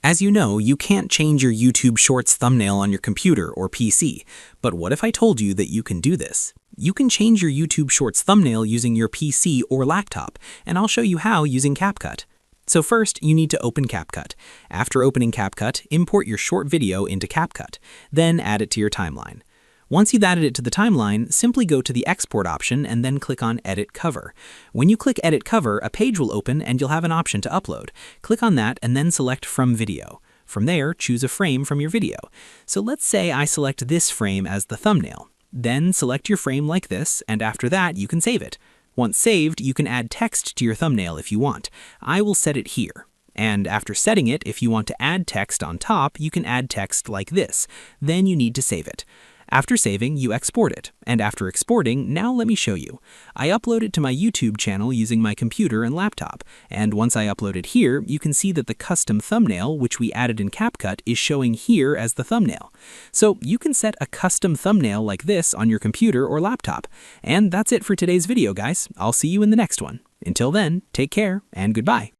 As you know, you can't change your YouTube Shorts thumbnail on your computer or PC, but what if I told you that you can do this? You can change your YouTube Shorts thumbnail using your PC or laptop, and I'll show you how using CapCut. So first, you need to open CapCut. After opening CapCut, import your short video into CapCut, then add it to your timeline. Once you've added it to the timeline, simply go to the Export option and then click on Edit Cover. When you click Edit Cover, a page will open and you'll have an option to upload. Click on that and then select From Video. From there, choose a frame from your video. So let's say I select this frame as the thumbnail. Then select your frame like this, and after that, you can save it. Once saved, you can add text to your thumbnail if you want. I will set it here. And after setting it, if you want to add text on top, you can add text like this. Then you need to save it. After saving, you export it, and after exporting, now let me show you. I upload it to my YouTube channel using my computer and laptop, and once I upload it here, you can see that the custom thumbnail, which we added in CapCut, is showing here as the thumbnail. So you can set a custom thumbnail like this on your computer or laptop. And that's it for today's video, guys. I'll see you in the next one. Until then, take care and goodbye.